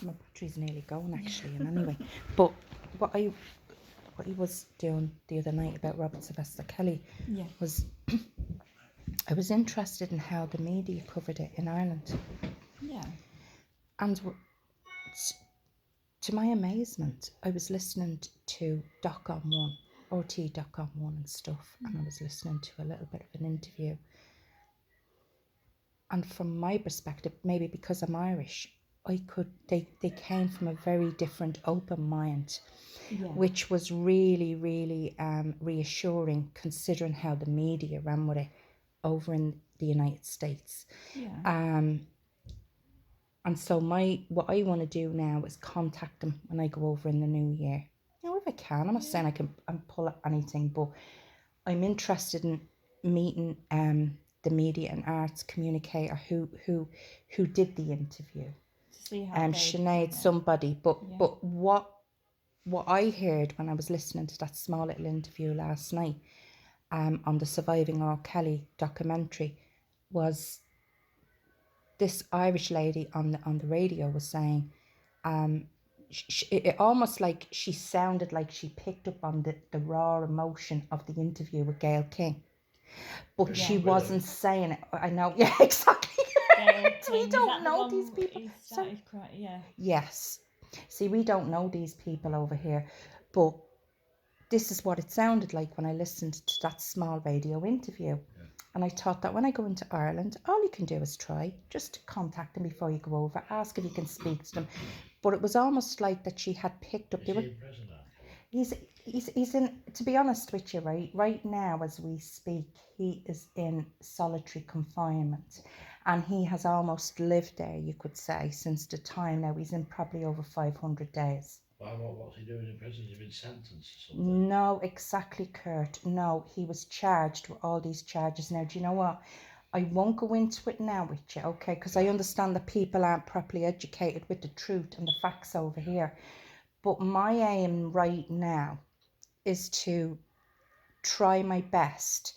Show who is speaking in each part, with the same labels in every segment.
Speaker 1: My battery's nearly going actually, and anyway. But what he was doing the other night about Robert Sylvester Kelly was I was interested in how the media covered it in Ireland.
Speaker 2: Yeah.
Speaker 1: And to my amazement, I was listening to Doc on One, RT Doc on One and stuff, and I was listening to a little bit of an interview. And from my perspective, maybe because I'm Irish, they came from a very different open mind, which was really, really reassuring considering how the media ran with it over in the United States. And so what I want to do now is contact them when I go over in the new year. If I can, I'm not saying I can pull up anything, but I'm interested in meeting the media and arts communicator who did the interview. Sinead somebody, but what I heard when I was listening to that small little interview last night on the Surviving R.Kelly documentary was this Irish lady on the radio was saying it almost like she sounded like she picked up on the raw emotion of the interview with Gayle King. But she wasn't saying it. I know, yeah, exactly. We don't know these people. Yes. See, we don't know these people over here. But this is what it sounded like when I listened to that small radio interview. Yeah. And I thought that when I go into Ireland, all you can do is try. Just contact them before you go over. Ask if you can speak to them. But it was almost like that she had picked up. He's in, to be honest with you, right now as we speak, he is in solitary confinement, and he has almost lived there, you could say, since the time. Now he's in probably over 500 days.
Speaker 3: What's he doing in prison? Has he been sentenced or something?
Speaker 1: No, exactly, Kurt. No, he was charged with all these charges. Now, do you know what? I won't go into it now with you, okay? Because I understand that people aren't properly educated with the truth and the facts over here. But my aim right now is to try my best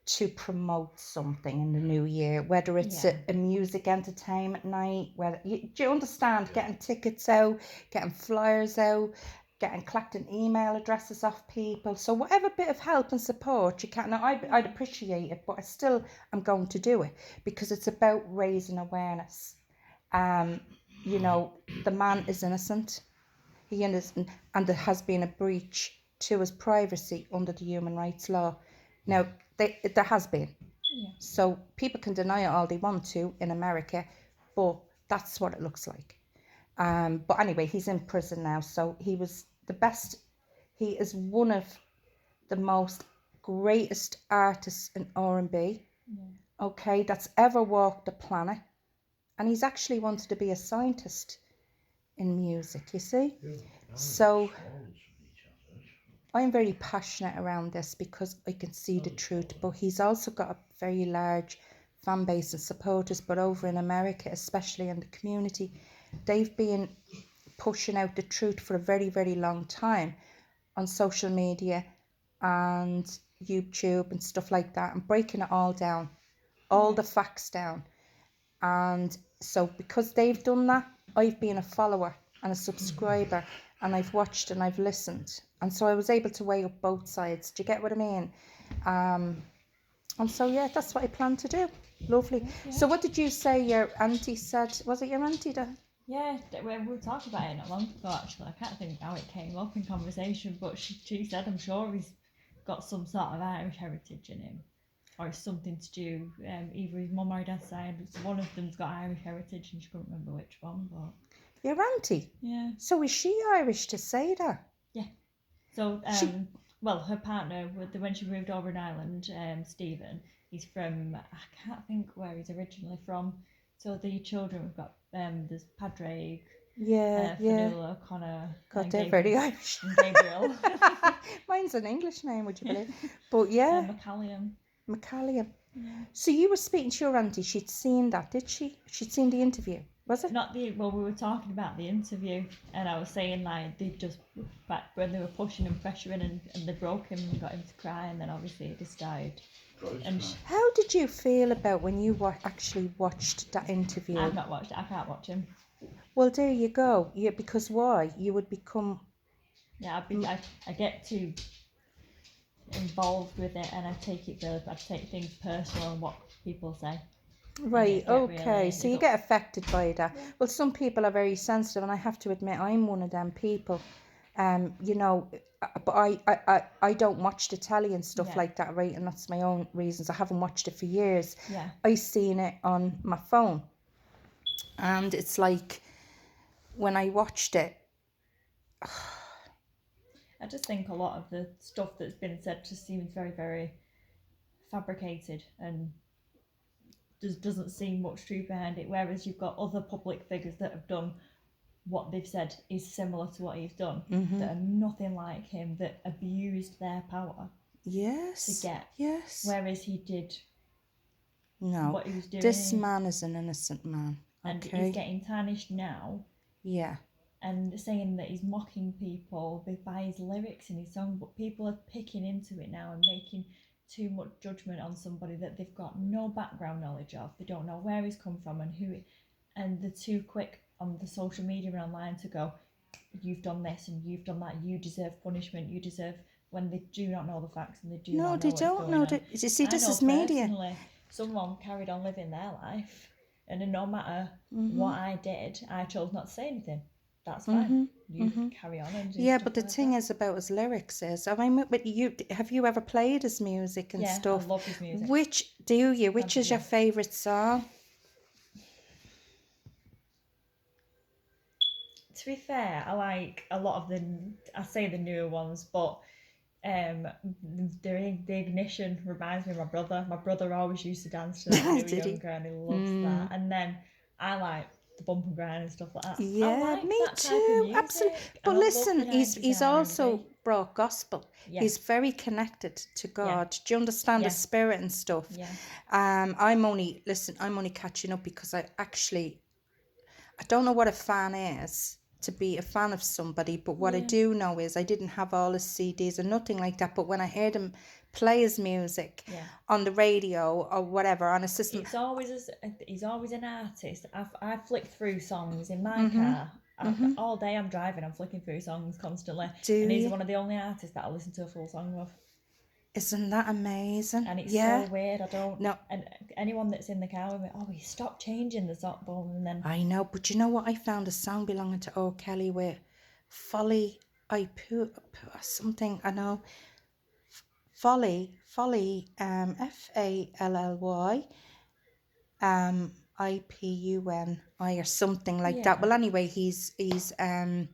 Speaker 1: to promote something in the new year, whether it's a music entertainment night, do you understand? Getting tickets out, getting flyers out, collecting email addresses off people. So whatever bit of help and support you can. Now, I'd appreciate it, but I still am going to do it because it's about raising awareness. You know, the man is innocent. He innocent, and there has been a breach to his privacy under the human rights law. Now, there has been. So people can deny it all they want to in America, but that's what it looks like. But anyway, he's in prison now. So he was the best. He is one of the most greatest artists in R&B, okay, that's ever walked the planet. And he's actually wanted to be a scientist in music, you see. So I'm very passionate around this because I can see the truth, but he's also got a very large fan base and supporters. But over in America, especially in the community, they've been pushing out the truth for a very, very long time on social media and YouTube and stuff like that, and breaking it all down, all the facts down. And so because they've done that, I've been a follower and a subscriber, and I've watched and I've listened, and so I was able to weigh up both sides. Do you get what I mean? And so that's what I plan to do. Lovely. So what did you say your auntie said? Was it your auntie that?
Speaker 2: Yeah, we were talking about it not long ago actually. I can't think how it came up in conversation, but she said I'm sure he's got some sort of Irish heritage in him, or it's something to do, either his mum or his dad's side, one of them's got Irish heritage and she couldn't remember which one. But
Speaker 1: your auntie?
Speaker 2: Yeah.
Speaker 1: So is she Irish to say that?
Speaker 2: Yeah. So well, her partner, when she moved over in Ireland, Stephen, he's from, I can't think where he's originally from. So the children, we've got there's Padraig, Fanula, Connor,
Speaker 1: God, they're very Irish.
Speaker 2: And Gabriel.
Speaker 1: Mine's an English name, would you believe? But
Speaker 2: McCallium.
Speaker 1: Yeah. So you were speaking to your auntie. She'd seen that, did she? She'd seen the interview, was it?
Speaker 2: We were talking about the interview, and I was saying like they just back when they were pushing and pressuring, and they broke him and got him to cry, and then obviously he just died. And
Speaker 1: how did you feel about when you actually watched that interview?
Speaker 2: I've not watched it. I can't watch him.
Speaker 1: Well, there you go. Yeah, because why? You would become
Speaker 2: Yeah, I get too involved with it, and I take things personal and what people say.
Speaker 1: right.
Speaker 2: Get
Speaker 1: Okay,
Speaker 2: really,
Speaker 1: so
Speaker 2: it
Speaker 1: you
Speaker 2: got,
Speaker 1: get affected by that.
Speaker 2: Yeah.
Speaker 1: Well, some people are very sensitive, and I have to admit, I'm one of them people. You know, but I don't watch the telly and stuff
Speaker 2: Yeah.
Speaker 1: like that, right? And that's my own reasons. I haven't watched it for years.
Speaker 2: Yeah.
Speaker 1: I seen it on my phone, and it's like when I watched it.
Speaker 2: I just think a lot of the stuff that's been said just seems very, very fabricated and just doesn't seem much truth behind it. Whereas you've got other public figures that have done what they've said is similar to what he's done, that are nothing like him, that abused their power
Speaker 1: Yes.
Speaker 2: to get.
Speaker 1: Yes.
Speaker 2: Whereas he did
Speaker 1: No.
Speaker 2: what he was doing.
Speaker 1: This man is an innocent man.
Speaker 2: And
Speaker 1: Okay.
Speaker 2: he's getting tarnished now.
Speaker 1: Yeah.
Speaker 2: And saying that he's mocking people by his lyrics in his song, but people are picking into it now and making too much judgment on somebody that they've got no background knowledge of. They don't know where he's come from and who, and they're too quick on the social media and online to go, you've done this and you've done that, you deserve punishment, you deserve, when they do not know the facts and they do not know
Speaker 1: they
Speaker 2: what's
Speaker 1: don't
Speaker 2: going
Speaker 1: know
Speaker 2: on.
Speaker 1: that. You see, this
Speaker 2: I know
Speaker 1: is media.
Speaker 2: personally, someone carried on living their life, and no matter what I did, I chose not to say anything. That's fine. You carry on and do
Speaker 1: Yeah,
Speaker 2: stuff
Speaker 1: but the
Speaker 2: like
Speaker 1: thing
Speaker 2: that.
Speaker 1: is about his lyrics is, I mean, but have you ever played his music and
Speaker 2: Yeah,
Speaker 1: stuff?
Speaker 2: I love his music.
Speaker 1: Which do you? Which is your favourite song?
Speaker 2: To be fair, I like a lot of the newer ones, but the ignition reminds me of my brother. My brother always used to dance to that when he was younger, and he loves that. And then I like the bump and grind and stuff like that.
Speaker 1: Yeah,
Speaker 2: I like
Speaker 1: me
Speaker 2: that
Speaker 1: too.
Speaker 2: type of music,
Speaker 1: Absolutely.
Speaker 2: and
Speaker 1: But
Speaker 2: I love
Speaker 1: listen,
Speaker 2: the 90s
Speaker 1: he's
Speaker 2: and
Speaker 1: also
Speaker 2: R&B.
Speaker 1: brought gospel.
Speaker 2: Yeah.
Speaker 1: He's very connected to God. Do you understand the
Speaker 2: Yeah.
Speaker 1: spirit and stuff?
Speaker 2: Yeah.
Speaker 1: I'm only catching up because I don't know what a fan is, to be a fan of somebody, but what I do know is I didn't have all his CDs or nothing like that, but when I heard him play his music on the radio or whatever on a system,
Speaker 2: he's always an artist. I flick through songs in my car. All day I'm driving, I'm flicking through songs constantly. And he's one of the only artists that I listen to a full song of.
Speaker 1: Isn't that amazing?
Speaker 2: And it's so weird. I don't
Speaker 1: know.
Speaker 2: And anyone that's in the car with me, he stopped changing the song bone, and then
Speaker 1: I know, but you know what? I found a song belonging to R.Kelly with Folly. I put something. I know. Folly. Fally. IPUNI or something like that. Well, anyway, he's the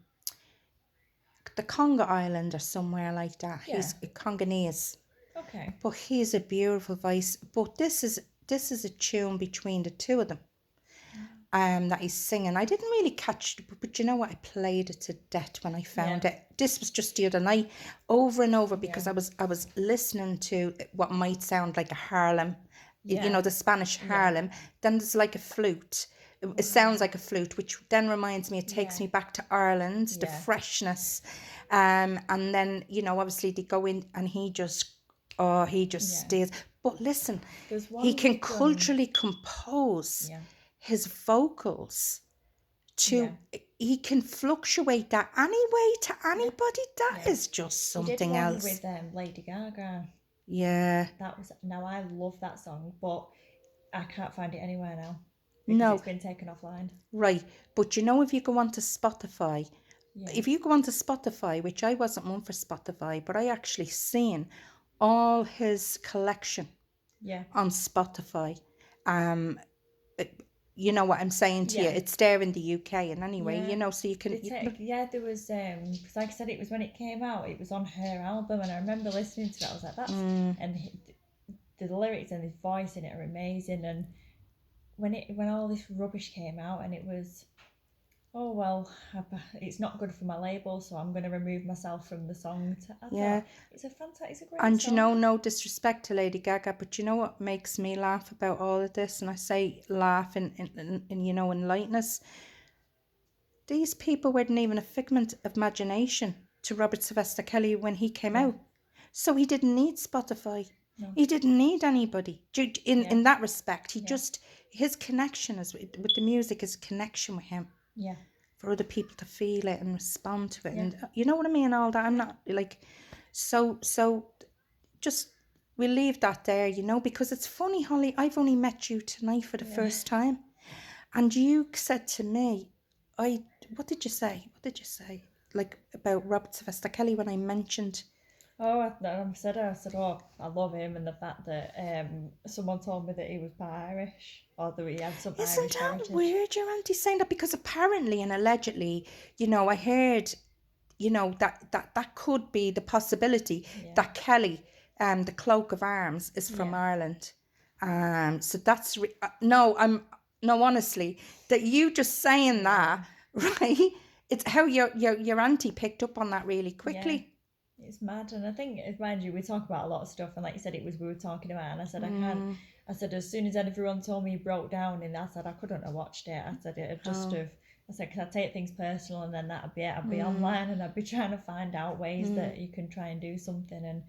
Speaker 1: Congo Island or somewhere like that. He's Congolese.
Speaker 2: Okay.
Speaker 1: But he's a beautiful voice. But this is a tune between the two of them. That he's singing. I didn't really catch it, but you know what? I played it to death when I found it. This was just the other night, over and over, because I was listening to what might sound like a Harlem, you know, the Spanish Harlem. Then there's like a flute. It sounds like a flute, which then reminds me, it takes me back to Ireland, the freshness. And then, you know, obviously they go in and he just stays. But listen, he can culturally compose his vocals he can fluctuate that anyway to anybody. That is just something else.
Speaker 2: With Lady Gaga.
Speaker 1: Yeah.
Speaker 2: Now I love that song, but I can't find it anywhere now.
Speaker 1: No.
Speaker 2: It's been taken offline.
Speaker 1: Right. But you know, if you go onto Spotify, which I wasn't one for Spotify, but I actually seen all his collection on Spotify. You know what I'm saying to you? It's there in the UK, and anyway, you know, so you can.
Speaker 2: There was because like I said, it was when it came out. It was on her album, and I remember listening to it. I was like, "That's," and the lyrics and his voice in it are amazing. And when all this rubbish came out, and it was, oh well, it's not good for my label, so I'm going to remove myself from the song. It's a great
Speaker 1: and
Speaker 2: song.
Speaker 1: You know, no disrespect to Lady Gaga, but you know what makes me laugh about all of this, and I say laugh in you know, in lightness. These people weren't even a figment of imagination to Robert Sylvester Kelly when he came out, so he didn't need Spotify. No. He didn't need anybody in that respect. He just, his connection is with the music is a connection with him.
Speaker 2: Yeah.
Speaker 1: for other people to feel it and respond to it.
Speaker 2: Yeah.
Speaker 1: And you know what I mean? All that. I'm not like, so just, we'll leave that there, you know, because it's funny, Holly, I've only met you tonight for the first time. And you said to me, what did you say? What did you say? Like about Robert Sylvester Kelly when I mentioned.
Speaker 2: Oh, I said, oh, I love him, and the fact that someone told me that he was Irish, or that he had some
Speaker 1: Isn't
Speaker 2: Irish
Speaker 1: that
Speaker 2: heritage.
Speaker 1: weird, your auntie saying that? Because apparently and allegedly, you know, I heard, you know, that could be the possibility that Kelly, the cloak of arms, is from Ireland. So that's no, honestly, that you just saying that, right? It's how your auntie picked up on that really quickly.
Speaker 2: It's mad, and I think, mind you, we talk about a lot of stuff, and like you said, we were talking about, and I said, I can't. I said, as soon as everyone told me he broke down, and I said I couldn't have watched it. I said it'd just have. I said, because I take things personal, and then that'd be it. I'd be online, and I'd be trying to find out ways that you can try and do something. And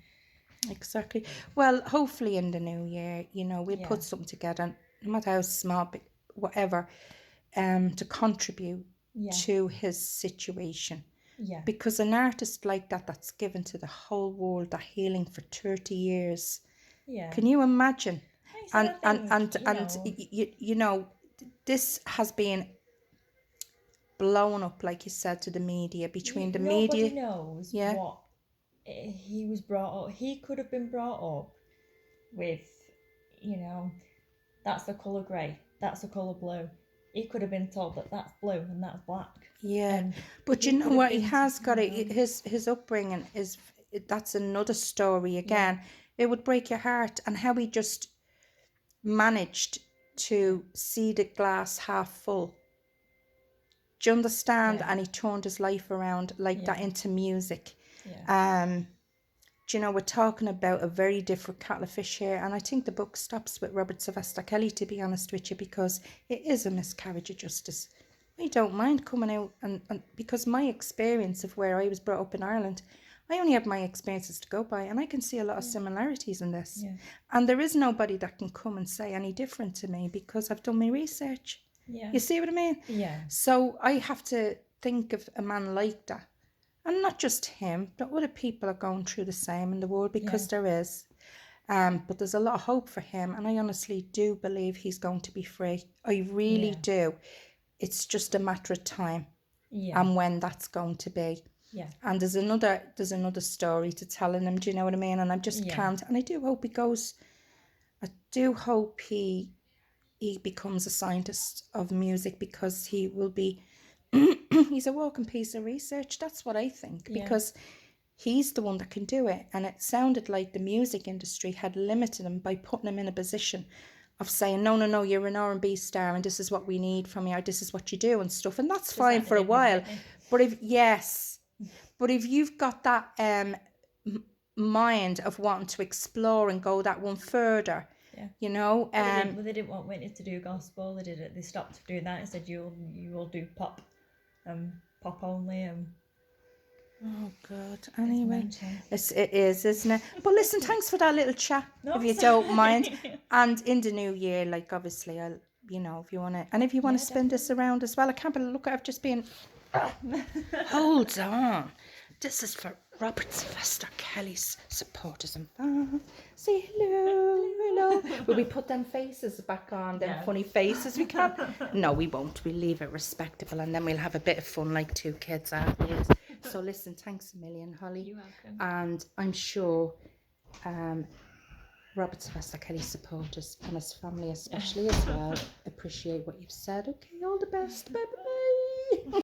Speaker 1: exactly. Well, hopefully in the new year, you know, we'll put something together, no matter how small, but whatever, to contribute to his situation.
Speaker 2: Yeah.
Speaker 1: Because an artist like that, that's given to the whole world that healing for 30 years.
Speaker 2: Yeah.
Speaker 1: Can you imagine?
Speaker 2: And
Speaker 1: You know, this has been blown up, like you said, to the media, between the
Speaker 2: nobody
Speaker 1: media.
Speaker 2: knows what he was brought up. He could have been brought up with, you know, that's the colour grey, that's the colour blue. He could have been told that that's blue and that's black.
Speaker 1: Yeah, but you know what? He has got it. His upbringing is, that's another story again. It would break your heart, and how he just managed to see the glass half full. Do you understand? And he turned his life around like that into music. Do you know, we're talking about a very different kettle of fish here, and I think the book stops with Robert Sylvester Kelly, to be honest with you, because it is a miscarriage of justice. I don't mind coming out and because my experience of where I was brought up in Ireland, I only have my experiences to go by, and I can see a lot of similarities in this. And there is nobody that can come and say any different to me, because I've done my research. You see what I mean? So I have to think of a man like that. And not just him, but other people are going through the same in the world, because there is. But there's a lot of hope for him, and I honestly do believe he's going to be free. I really do. It's just a matter of time and when that's going to be. And there's another story to tell in him, do you know what I mean? And I just can't. And I do hope he goes, I do hope he becomes a scientist of music, because he will be, he's a walking piece of research. That's what I think, because he's the one that can do it. And it sounded like the music industry had limited him by putting him in a position of saying, no, you're an R&B star, and this is what we need from you, this is what you do and stuff. And that's fine for a while. But if you've got that mind of wanting to explore and go that one further, you know.
Speaker 2: Well, they didn't want Whitney to do gospel. They stopped doing that and said, you will do pop only.
Speaker 1: Oh God. Anyway, it is, isn't it? But listen, thanks for that little chat, if you don't mind. And in the new year, like, obviously, I'll, you know, if you want to spin this around as well. I can't believe, look, I've just been. Hold on. This is for Robert Sylvester Kelly's supporters and fans. Say hello. Will we put them faces back on, them funny faces? We can. No, we won't. We'll leave it respectable, and then we'll have a bit of fun like two kids afterwards. So listen, thanks a million, Holly.
Speaker 2: You're welcome.
Speaker 1: And I'm sure Robert Sylvester Kelly's supporters, and his family especially as well, appreciate what you've said. Okay, all the best. Bye bye.